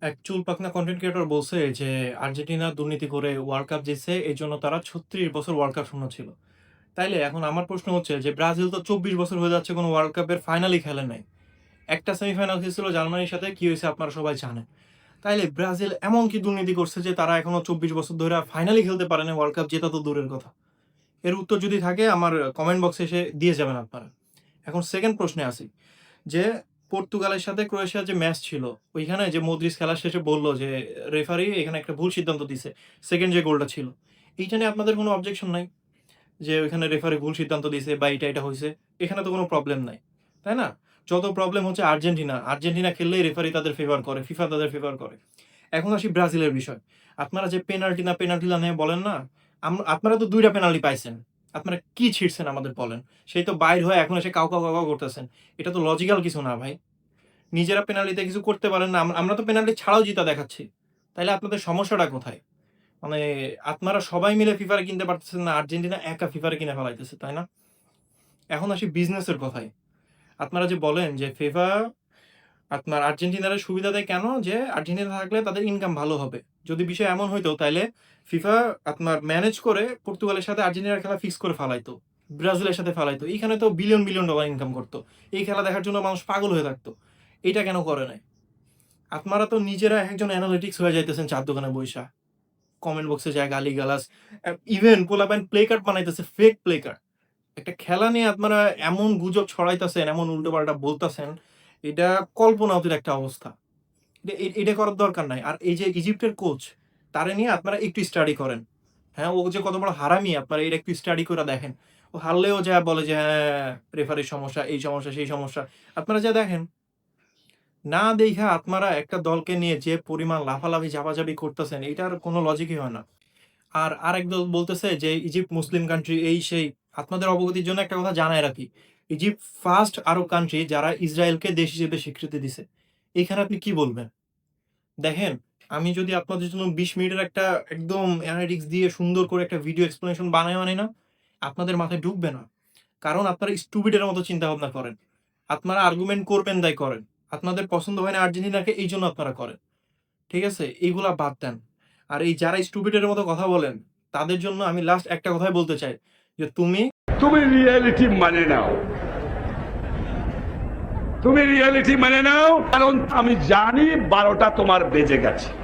এক চুল পাকনা কনটেন্ট ক্রিয়েটর বলছে যে আর্জেন্টিনা দুর্নীতি করে ওয়ার্ল্ড কাপ জিতছে, এই জন্য তারা ৩৬ বছর ওয়ার্ল্ড কাপ শূন্য ছিল। তাইলে এখন আমার প্রশ্ন হচ্ছে যে ব্রাজিল তো ২৪ বছর হয়ে যাচ্ছে কোনো ওয়ার্ল্ড কাপের ফাইনালই খেলে নাই। একটা সেমিফাইনাল খেলছিল জার্মানির সাথে, কি হয়েছে আপনারা সবাই জানেন। তাইলে ব্রাজিল এমন কি দুর্নীতি করছে যে তারা এখনো ২৪ বছর ধরে ফাইনালি খেলতে পারে না, ওয়ার্ল্ড কাপ জেতা তো দূরের কথা। এর উত্তর যদি থাকে আমার কমেন্ট বক্সে এসে দিয়ে যাবেন আপনারা। এখন সেকেন্ড প্রশ্নে আসি যে পর্তুগালের সাথে ক্রোয়েশিয়ার যে ম্যাচ ছিল, ওইখানে যে মদ্রিচ খেলার শেষে বলল যে রেফারি এখানে একটা ভুল সিদ্ধান্ত দিছে। সেকেন্ড যে গোলটা ছিল, এইটা নিয়ে আপনাদের কোনো অবজেকশন নাই? যে ওইখানে রেফারি ভুল সিদ্ধান্ত দিছে বা এটা হইছে। এখানে তো কোনো প্রবলেম নাই। তাই না? যত প্রবলেম হচ্ছে আর্জেন্টিনা। আর্জেন্টিনা খেললেই রেফারি তাদের ফেভার করে, ফিফা তাদের ফেভার করে। এখন আসি ব্রাজিলের বিষয়। আপনারা যে পেনাল্টি না নিয়ে বলেন না, আপনারা তো ২ টা পেনাল্টি পাইছেন। আপনারা কি ছিড়ছেন আমাদের বলেন? সেই তো বাইর হয়ে এখন এসে কাউ করতেছেন। এটা তো লজিক্যাল কিছু না ভাই। নিজেরা পেনাল্টিতে কিছু করতে পারেন না। আমরা তো পেনাল্টি ছাড়াও জিতা দেখাচ্ছি। তাইলে আপনাদের সমস্যাটা কোথায়? মানে আপনারা সবাই মিলে ফিফারে কিনতে পারতেছেন না, আর্জেন্টিনা একা ফিফারে কিনে ফেলাইতেছে, তাই না? এখন আসি বিজনেসের কথায়। আপনারা যে বলেন যে ফিফা আপনার আর্জেন্টিনারে সুবিধা দেয় কেন? যে আর্জেন্টিনা থাকলে তাদের ইনকাম ভালো হবে। যদি বিষয় এমন হইতো তাইলে ফিফা আপনার ম্যানেজ করে পর্তুগালের সাথে আর্জেন্টিনার খেলা ফিক্স করে ফালাইতো। ব্রাজিলের সাথে ফালাইতো। এইখানে তো বিলিয়ন, বিলিয়ন ডলার ইনকাম করত। এই খেলা দেখার জন্য মানুষ পাগল হয়ে থাকতো। এইটা কেন করে নাই? আপনারা তো নিজেরা একজন অ্যানালিটিক্স হয়ে যাইতেছেন চা'র দোকানে বইসা। কমেন্ট বক্সে যায় গালিগালাজ। ইভেন পোলাপাইন প্লে কার্ড বানাইতেছে, ফেক প্লে কার্ড। একটা খেলা নিয়ে আপনারা এমন গুজব ছড়াইতেছেন, এমন উল্টোপাল্টা বলতেছেন, এটা কল্পনাতীত একটা অবস্থা। এটা করার দরকার নাই। আর এই যে ইজিপ্টের কোচ, তারে নিয়ে আপনারা একটু স্টাডি করেন। হ্যাঁ, ও যে কত বড় হারামি আপনারা এটা একটু স্টাডি করে দেখেন। ও হারলেও যা বলে যে, "হ্যাঁ, রেফারির সমস্যা, এই সমস্যা, সেই সমস্যা।" আপনারা যা দেখেন। না দেইখা আপনারা একটা দলকে নিয়ে যে পরিমাণ লাফালাফি ঝাপাঝাপি করতেছেন, এইটার কোনো লজিকই হয় না। আর আরেক দল বলতেছে যে ইজিপ্ট মুসলিম কান্ট্রি এই সেই। আপনাদের অবগতির জন্য একটা কথা জানায় রাখি। ইজিপ্ট ফার্স্ট আরব কান্ট্রি যারা ইসরায়েলকে দেশ হিসেবে স্বীকৃতি দিছে। এখানে আপনি কি বলবেন? দেখেন, আমি যদি আপনাদের জন্য ২০ মিনিটের একটা একদম অ্যানালিটিক্স দিয়ে সুন্দর করে একটা ভিডিও এক্সপ্লেনেশন বানায় আনি না, আপনাদের মাথায় ঢুকবে না। কারণ আপনারা স্টুপিড এর মতো চিন্তাভাবনা করেন। আপনারা আর্গুমেন্ট করবেন তাই করেন। আপনাদের পছন্দ হয় না আর্জেন্টিনাকে, এইজন্য আপনারা করেন। ঠিক আছে? এইগুলা বাদ দেন। আর এই যারা স্টুপিড এর মতো কথা বলেন, তাদের জন্য আমি লাস্ট একটা কথাই বলতে চাই যে তুমি তুমি রিয়েলিটি মানে নাও, তুমি রিয়েলিটি মানে নাও, কারণ আমি জানি ১২টা তোমার বেজে গেছে।